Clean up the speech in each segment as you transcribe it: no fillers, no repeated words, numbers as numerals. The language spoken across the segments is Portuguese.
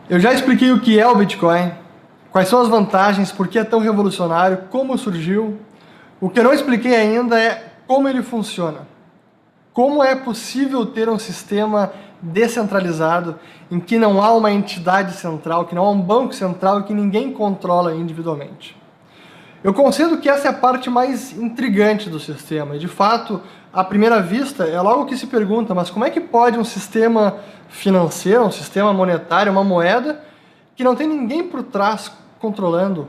Eu já expliquei o que é o Bitcoin, quais são as vantagens, por que é tão revolucionário, como surgiu. O que eu não expliquei ainda é como ele funciona. Como é possível ter um sistema descentralizado em que não há uma entidade central, que não há um banco central e que ninguém controla individualmente. Eu concedo que essa é a parte mais intrigante do sistema. E, de fato, à primeira vista, é logo que se pergunta, mas como é que pode um sistema financeiro, um sistema monetário, uma moeda, que não tem ninguém por trás controlando?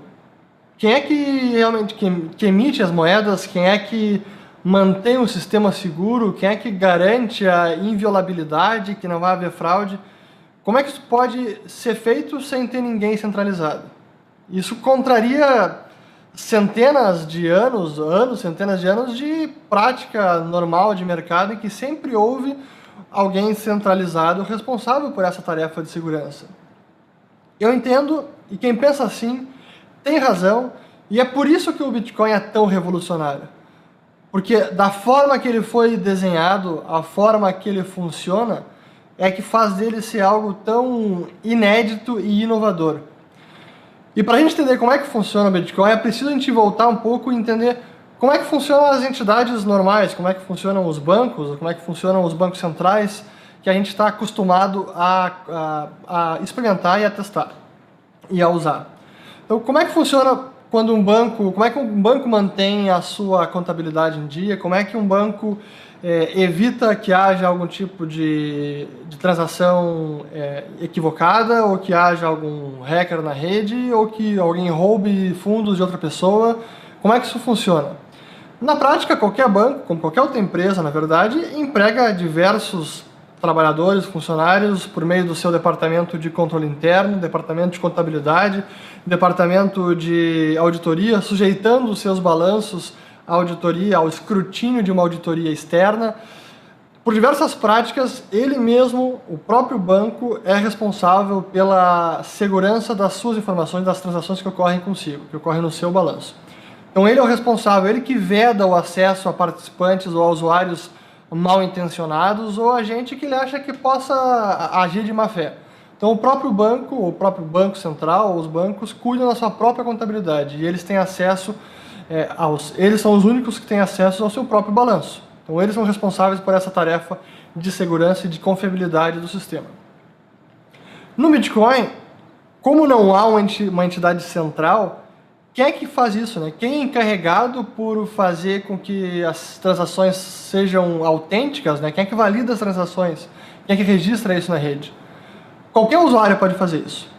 Quem é que realmente que emite as moedas? Quem é que mantém o sistema seguro? Quem é que garante a inviolabilidade, que não vai haver fraude? Como é que isso pode ser feito sem ter ninguém centralizado? Isso contraria centenas de anos, centenas de anos de prática normal de mercado em que sempre houve alguém centralizado responsável por essa tarefa de segurança. Eu entendo, e quem pensa assim tem razão, e é por isso que o Bitcoin é tão revolucionário. Porque da forma que ele foi desenhado, a forma que ele funciona, é que faz dele ser algo tão inédito e inovador. E para a gente entender como é que funciona o Bitcoin, é preciso a gente voltar um pouco e entender como é que funcionam as entidades normais, como é que funcionam os bancos, como é que funcionam os bancos centrais, que a gente está acostumado a experimentar e a testar e a usar. Então, como é que funciona quando um banco, como é que um banco mantém a sua contabilidade em dia, como é que um banco evita que haja algum tipo de transação equivocada, ou que haja algum hacker na rede, ou que alguém roube fundos de outra pessoa. Como é que isso funciona? Na prática, qualquer banco, como qualquer outra empresa, na verdade, emprega diversos trabalhadores, funcionários, por meio do seu departamento de controle interno, departamento de contabilidade, departamento de auditoria, sujeitando os seus balanços à auditoria, ao escrutínio de uma auditoria externa. Por diversas práticas, ele mesmo, o próprio banco, é responsável pela segurança das suas informações, das transações que ocorrem consigo, que ocorrem no seu balanço. Então ele é o responsável, ele que veda o acesso a participantes ou a usuários mal intencionados, ou a gente que ele acha que possa agir de má fé. Então o próprio banco central, os bancos, cuidam da sua própria contabilidade, e eles têm acesso eles são os únicos que têm acesso ao seu próprio balanço. Então eles são responsáveis por essa tarefa de segurança e de confiabilidade do sistema. No Bitcoin, como não há uma entidade central, quem é que faz isso, né? Quem é encarregado por fazer com que as transações sejam autênticas, né? Quem é que valida as transações? Quem é que registra isso na rede? Qualquer usuário pode fazer isso.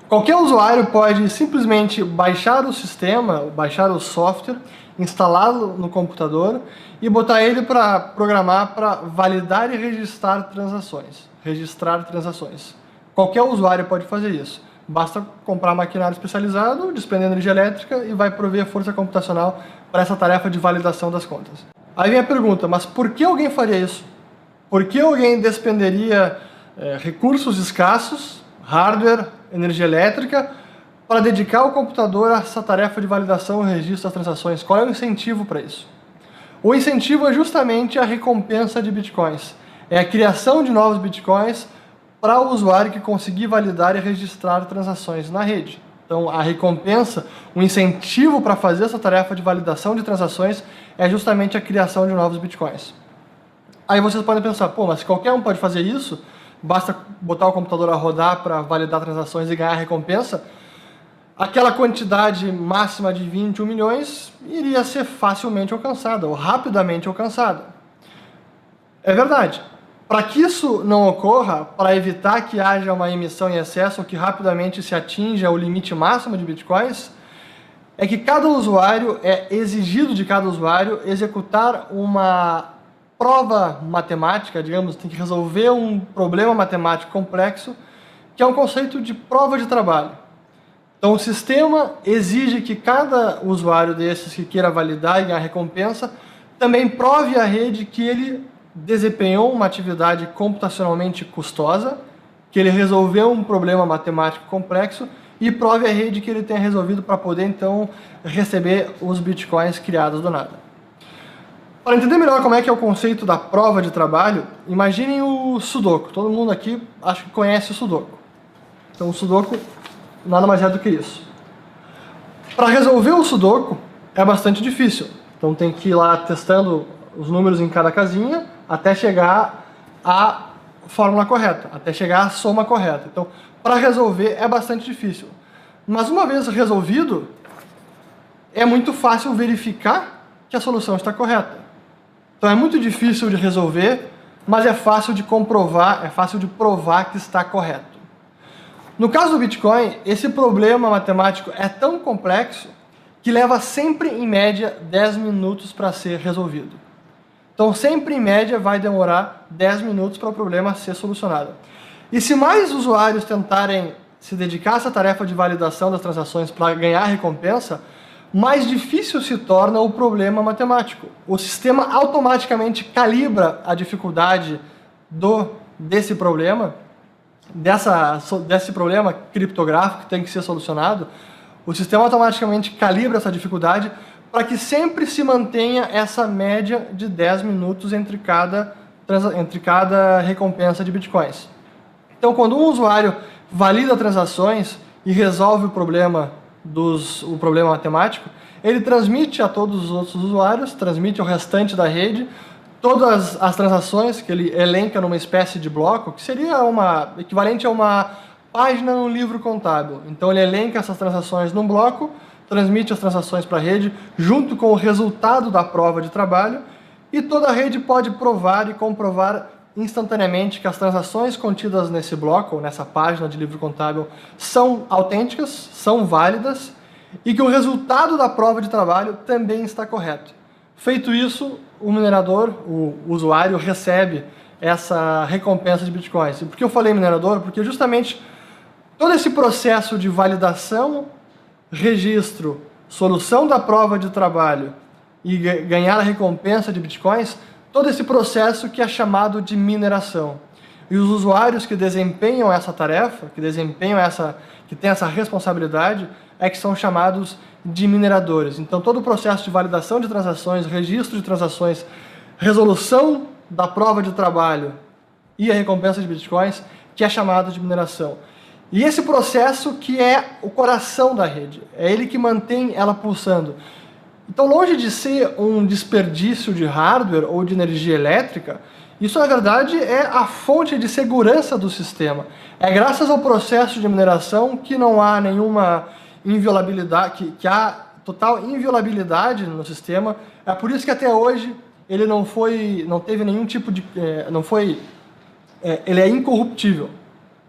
Qualquer usuário pode simplesmente baixar o sistema, baixar o software, instalá-lo no computador e botar ele para programar para validar e registrar transações. Qualquer usuário pode fazer isso. Basta comprar maquinário especializado, despender energia elétrica e vai prover força computacional para essa tarefa de validação das contas. Aí vem a pergunta, mas por que alguém faria isso? Por que alguém despenderia recursos escassos, hardware, energia elétrica, para dedicar o computador a essa tarefa de validação e registro das transações? Qual é o incentivo para isso? O incentivo é justamente a recompensa de bitcoins. É a criação de novos bitcoins para o usuário que conseguir validar e registrar transações na rede. Então, a recompensa, o incentivo para fazer essa tarefa de validação de transações é justamente a criação de novos bitcoins. Aí vocês podem pensar, pô, mas qualquer um pode fazer isso? Basta botar o computador a rodar para validar transações e ganhar a recompensa? Aquela quantidade máxima de 21 milhões iria ser facilmente alcançada, ou rapidamente alcançada. É verdade. Para que isso não ocorra, para evitar que haja uma emissão em excesso ou que rapidamente se atinja o limite máximo de bitcoins, é que é exigido de cada usuário executar uma prova matemática, digamos, tem que resolver um problema matemático complexo, que é um conceito de prova de trabalho. Então o sistema exige que cada usuário desses que queira validar e ganhar recompensa também prove à rede que ele desempenhou uma atividade computacionalmente custosa, que ele resolveu um problema matemático complexo e prove à rede que ele tenha resolvido para poder então receber os bitcoins criados do nada. Para entender melhor como é que é o conceito da prova de trabalho, imaginem o Sudoku. Todo mundo aqui acho que conhece o Sudoku. Então o Sudoku nada mais é do que isso. Para resolver o Sudoku é bastante difícil. Então tem que ir lá testando os números em cada casinha até chegar à fórmula correta, até chegar à soma correta. Então, para resolver é bastante difícil. Mas uma vez resolvido, é muito fácil verificar que a solução está correta. Então é muito difícil de resolver, mas é fácil de comprovar, é fácil de provar que está correto. No caso do Bitcoin, esse problema matemático é tão complexo que leva sempre, em média, 10 minutos para ser resolvido. Então, sempre, em média, vai demorar 10 minutos para o problema ser solucionado. E se mais usuários tentarem se dedicar a essa tarefa de validação das transações para ganhar recompensa, mais difícil se torna o problema matemático. O sistema automaticamente calibra a dificuldade desse problema, desse problema criptográfico que tem que ser solucionado. O sistema automaticamente calibra essa dificuldade para que sempre se mantenha essa média de 10 minutos entre cada recompensa de bitcoins. Então, quando um usuário valida transações e resolve o problema matemático, ele transmite a todos os outros usuários, transmite ao restante da rede, todas as transações que ele elenca numa espécie de bloco, que seria equivalente a uma página no livro contábil. Então ele elenca essas transações num bloco, transmite as transações para a rede, junto com o resultado da prova de trabalho, e toda a rede pode provar e comprovar instantaneamente que as transações contidas nesse bloco, ou nessa página de livro contábil, são autênticas, são válidas, e que o resultado da prova de trabalho também está correto. Feito isso, o minerador, o usuário, recebe essa recompensa de bitcoins. E por que eu falei minerador? Porque justamente todo esse processo de validação, registro, solução da prova de trabalho e ganhar a recompensa de bitcoins, todo esse processo que é chamado de mineração. E os usuários que desempenham essa tarefa, que têm essa responsabilidade, é que são chamados de mineradores. Então todo o processo de validação de transações, registro de transações, resolução da prova de trabalho e a recompensa de bitcoins, que é chamado de mineração. E esse processo que é o coração da rede, é ele que mantém ela pulsando. Então, longe de ser um desperdício de hardware ou de energia elétrica, isso na verdade é a fonte de segurança do sistema. É graças ao processo de mineração que não há nenhuma inviolabilidade, que há total inviolabilidade no sistema. É por isso que até hoje ele não teve nenhum tipo de, ele é incorruptível.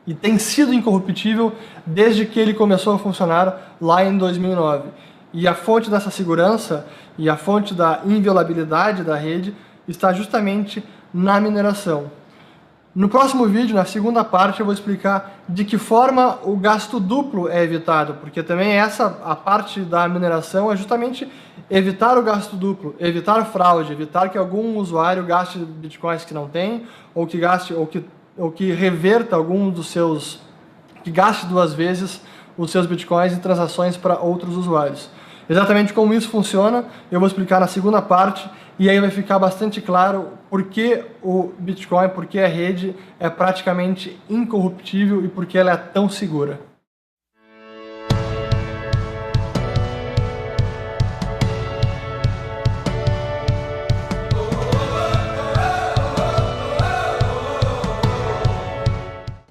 E tem sido incorruptível desde que ele começou a funcionar lá em 2009. E a fonte dessa segurança e a fonte da inviolabilidade da rede está justamente na mineração. No próximo vídeo, na segunda parte, eu vou explicar de que forma o gasto duplo é evitado, porque também a parte da mineração é justamente evitar o gasto duplo, evitar fraude, evitar que algum usuário gaste bitcoins que não tem, ou que reverta que gaste duas vezes os seus bitcoins em transações para outros usuários. Exatamente como isso funciona, eu vou explicar na segunda parte, e aí vai ficar bastante claro por que o Bitcoin, por que a rede é praticamente incorruptível e por que ela é tão segura.